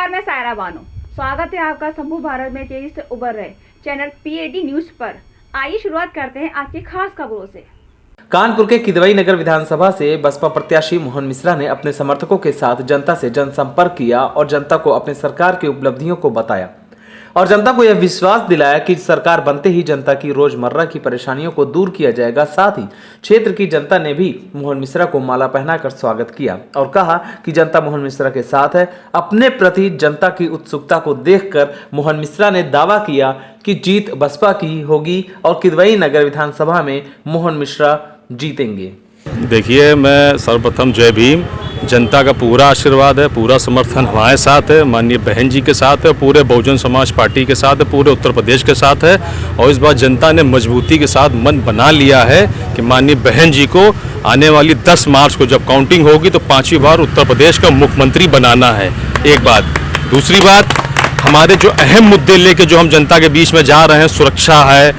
नमस्कार, मैं सायरा बानो। स्वागत है आपका शंभू भारत में तेजी से उभर रहे चैनल PAD न्यूज पर। आइए शुरुआत करते हैं आज की खास खबरों से। कानपुर के किदवई नगर विधानसभा से बसपा प्रत्याशी मोहन मिश्रा ने अपने समर्थकों के साथ जनता से जनसंपर्क किया और जनता को अपनी सरकार की उपलब्धियों को बताया और जनता को यह विश्वास दिलाया कि सरकार बनते ही जनता की रोजमर्रा की परेशानियों को दूर किया जाएगा। साथ ही क्षेत्र की जनता ने भी मोहन मिश्रा को माला पहनाकर स्वागत किया और कहा कि जनता मोहन मिश्रा के साथ है। अपने प्रति जनता की उत्सुकता को देखकर मोहन मिश्रा ने दावा किया कि जीत बसपा की होगी और किदवई नगर विधानसभा में मोहन मिश्रा जीतेंगे। देखिए, मैं सर्वप्रथम जय भीम। जनता का पूरा आशीर्वाद है, पूरा समर्थन हमारे साथ है, माननीय बहन जी के साथ है, पूरे बहुजन समाज पार्टी के साथ है, पूरे उत्तर प्रदेश के साथ है। और इस बार जनता ने मजबूती के साथ मन बना लिया है कि माननीय बहन जी को आने वाली 10 मार्च को जब काउंटिंग होगी तो 5वीं बार उत्तर प्रदेश का मुख्यमंत्री बनाना है। एक बात। दूसरी बात, हमारे जो अहम मुद्दे लेके जो हम जनता के बीच में जा रहे हैं, सुरक्षा है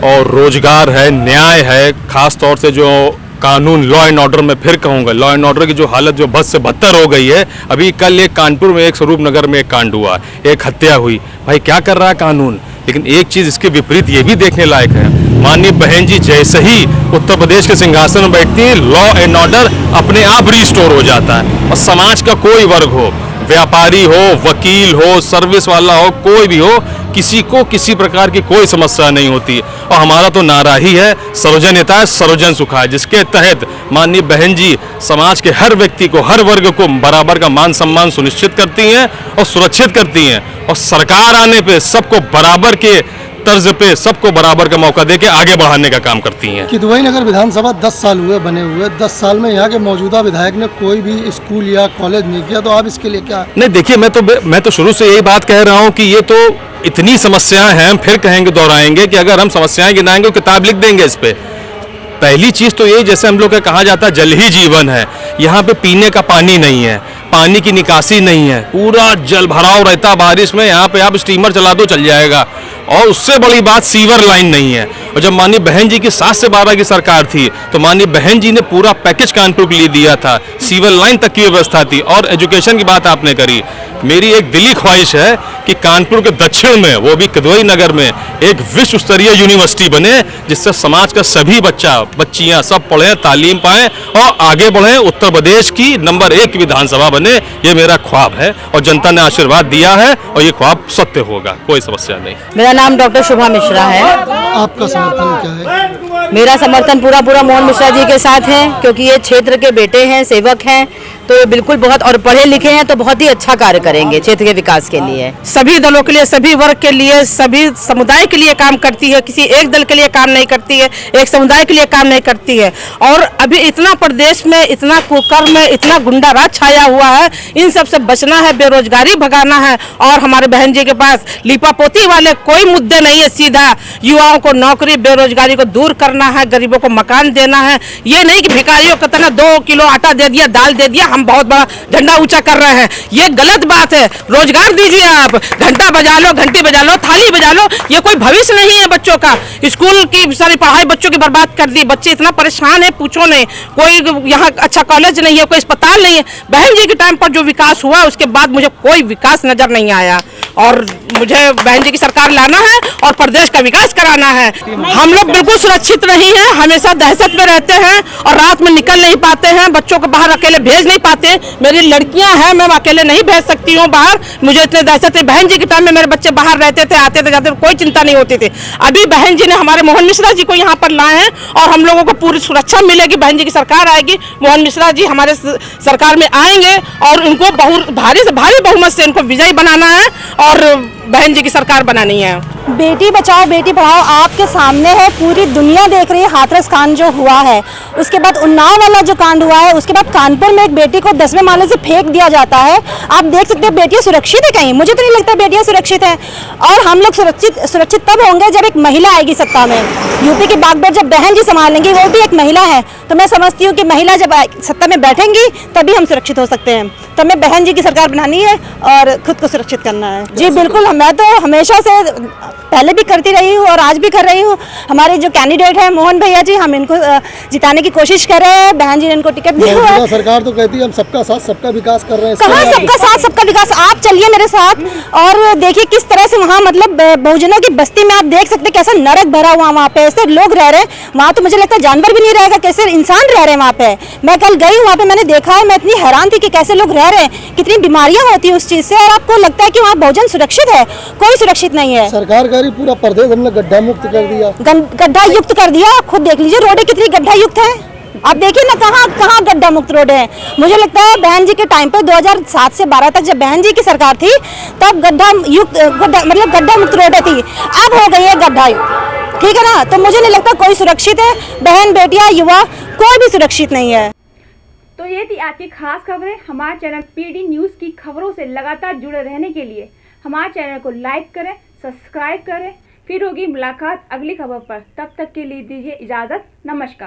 और रोजगार है, न्याय है, खास तौर से जो कानून, लॉ एंड ऑर्डर में फिर कहूँगा, लॉ एंड ऑर्डर की जो हालत जो बद से बदतर हो गई है। अभी कल एक कानपुर में, एक स्वरूप नगर में एक कांड हुआ, एक हत्या हुई। भाई क्या कर रहा है कानून? लेकिन एक चीज़ इसके विपरीत ये भी देखने लायक है, माननीय बहन जी जैसे ही उत्तर प्रदेश के सिंहासन में बैठती है, लॉ एंड ऑर्डर अपने आप रिस्टोर हो जाता है। और समाज का कोई वर्ग हो, व्यापारी हो, वकील हो, सर्विस वाला हो, कोई भी हो, किसी को किसी प्रकार की कोई समस्या नहीं होती। और हमारा तो नारा ही है, सर्वजन हिताय सर्वजन सुखाय, जिसके तहत माननीय बहन जी समाज के हर व्यक्ति को, हर वर्ग को बराबर का मान सम्मान सुनिश्चित करती हैं और सुरक्षित करती हैं। और सरकार आने पे सबको बराबर के तर्ज पे, सबको बराबर का मौका देके आगे बढ़ाने का काम करती हैं। किदवई नगर विधानसभा 10 साल हुए बने हुए। 10 साल में यहाँ के मौजूदा विधायक ने कोई भी स्कूल या कॉलेज नहीं किया, तो आप इसके लिए क्या? नहीं, देखिए, मैं तो शुरू से यही बात कह रहा हूँ कि ये तो इतनी समस्याएं हैं, हम फिर कहेंगे, दोहराएंगे कि अगर हम समस्याएं गिनाएंगे तो किताब लिख देंगे इस पे। पहली चीज तो ये, जैसे हम लोग का कहा जाता है जल ही जीवन है, यहाँ पे पीने का पानी नहीं है, पानी की निकासी नहीं है, पूरा जल भराव रहता बारिश में। यहाँ पे आप स्टीमर चला दो चल जाएगा। और उससे बड़ी बात, सीवर लाइन नहीं है। और जब माननीय बहन जी की 7 से 12 की सरकार थी तो माननीय बहन जी ने पूरा पैकेज कानपुर के लिए दिया था, सीवर लाइन तक की व्यवस्था थी। और एजुकेशन की बात आपने करी, मेरी एक दिली ख्वाहिश है कि कानपुर के दक्षिण में, वो भी किदवई नगर में, एक विश्व स्तरीय यूनिवर्सिटी बने, जिससे समाज का सभी बच्चियां सब पढ़ें, तालीम पाएं और आगे बढ़ें, उत्तर प्रदेश की नंबर 1 विधानसभा बने। ये मेरा ख्वाब है और जनता ने आशीर्वाद दिया है और ये ख्वाब सत्य होगा, कोई समस्या नहीं। मेरा नाम डॉक्टर शुभा मिश्रा है। आपका समर्थन क्या है? मेरा समर्थन पूरा मोहन मिश्रा जी के साथ है, क्योंकि ये क्षेत्र के बेटे हैं, सेवक हैं, तो ये बिल्कुल बहुत, और पढ़े लिखे हैं, तो बहुत ही अच्छा कार्य करेंगे क्षेत्र के विकास के लिए। सभी दलों के लिए, सभी वर्ग के लिए, सभी समुदाय के लिए काम करती है। किसी एक दल के लिए काम नहीं करती है, एक समुदाय के लिए काम नहीं करती है। और अभी इतना प्रदेश में इतना कुकर्म, इतना गुंडा राज छाया हुआ है, इन सब से बचना है, बेरोजगारी भगाना है। और हमारे बहन जी के पास लिपापोती वाले कोई मुद्दे नहीं है, सीधा युवाओं को नौकरी, बेरोजगारी को दूर करना है, गरीबों को मकान देना है। ये नहीं कि भिखारियों को तना 2 किलो आटा दे दिया, दाल दे दिया, हम बहुत बड़ा झंडा ऊंचा कर रहे हैं। ये गलत बात है। रोजगार दीजिए, आप घंटा बजा लो, घंटी बजा लो, थाली बजा लो। ये कोई भविष्य नहीं है बच्चों का। स्कूल की सारी पढ़ाई बच्चों की बर्बाद कर दी। बच्चे इतना परेशान है, पूछो नहीं। कोई यहाँ अच्छा कॉलेज नहीं है, कोई अस्पताल नहीं है। बहन जी के टाइम पर जो विकास हुआ, उसके बाद मुझे कोई विकास नजर नहीं आया। और मुझे बहन जी की सरकार लाना है और प्रदेश का विकास कराना है। हम लोग बिल्कुल सुरक्षित नहीं है, हमेशा दहशत में रहते हैं और रात में निकल नहीं पाते हैं, बच्चों को बाहर अकेले भेज नहीं पाते। मेरी लड़कियां हैं, मैं अकेले नहीं भेज सकती हूँ बाहर, मुझे इतने दहशत है। बहन जी के टाइम में मेरे बच्चे बाहर रहते थे, आते थे, जाते थे, कोई चिंता नहीं होती थी। अभी बहन जी ने हमारे मोहन मिश्रा जी को यहाँ पर लाए हैं और हम लोगों को पूरी सुरक्षा मिलेगी। बहन जी की सरकार आएगी, मोहन मिश्रा जी हमारे सरकार में आएंगे और उनको भारी से भारी बहुमत से इनको विजयी बनाना है और बहन जी की सरकार बनानी है। बेटी बचाओ बेटी पढ़ाओ आपके सामने है, पूरी दुनिया देख रही है। हाथरस कांड जो हुआ है, उसके बाद उन्नाव वाला जो कांड हुआ है, उसके बाद कानपुर में एक बेटी को 10वें माले से फेंक दिया जाता है। आप देख सकते हैं बेटियां सुरक्षित है कहीं? मुझे तो नहीं लगता बेटियां सुरक्षित हैं। और हम लोग सुरक्षित तब होंगे जब एक महिला आएगी सत्ता में। यूपी की बागडोर जब बहन जी संभालेंगी, वो भी एक महिला है, तो मैं समझती हूँ कि महिला जब सत्ता में बैठेंगी तभी हम सुरक्षित हो सकते हैं। तो हमें बहन जी की सरकार बनानी है और खुद को सुरक्षित करना है। जी बिल्कुल, मैं तो हमेशा से पहले भी करती रही हूँ और आज भी कर रही हूँ। हमारे जो कैंडिडेट हैं मोहन भैया जी, हम इनको जिताने की कोशिश कर रहे हैं। बहन जी ने इनको टिकट दिया हुआ है। सरकार तो कहती है हम सबका साथ सबका विकास कर रहे हैं। कहाँ सबका साथ सबका विकास? आप चलिए मेरे साथ और देखिए किस तरह से वहाँ मतलब बहुजनों की बस्ती में आप देख सकते हैं कैसा नरक भरा हुआ वहाँ पे, ऐसे लोग रह रहे हैं। वहाँ तो मुझे लगता है जानवर भी नहीं रहेगा, कैसे इंसान रह रहे हैं वहाँ पे। मैं कल गई वहाँ पे, मैंने देखा है, मैं इतनी हैरान थी कि कैसे लोग रह रहे हैं, कितनी बीमारियां होती है उस चीज से। और आपको लगता है कि वहाँ बहुजन सुरक्षित है? कोई सुरक्षित नहीं है। सरकार कह रही पूरा प्रदेश हमने गड्ढा मुक्त कर दिया, गड्ढा युक्त कर दिया। खुद देख लीजिए रोडें कितनी गड्ढा युक्त है। आप देखिए ना कहाँ कहाँ गड्ढा मुक्त रोड है। मुझे लगता है बहन जी के टाइम पे 2007 से 12 तक जब बहन जी की सरकार थी तब गड्ढा मुक्त रोडें थी। अब हो गई है गड्ढा युक्त, ठीक है ना। तो मुझे नहीं लगता कोई सुरक्षित है। बहन बेटियां युवा कोई भी सुरक्षित नहीं है। तो ये थी आज की खास खबरें। हमारे चैनल पीडी न्यूज़ की खबरों से लगातार जुड़े रहने के लिए हमारे चैनल को लाइक करें, सब्सक्राइब करें। फिर होगी मुलाकात अगली खबर पर। तब तक के लिए दीजिए इजाज़त। नमस्कार।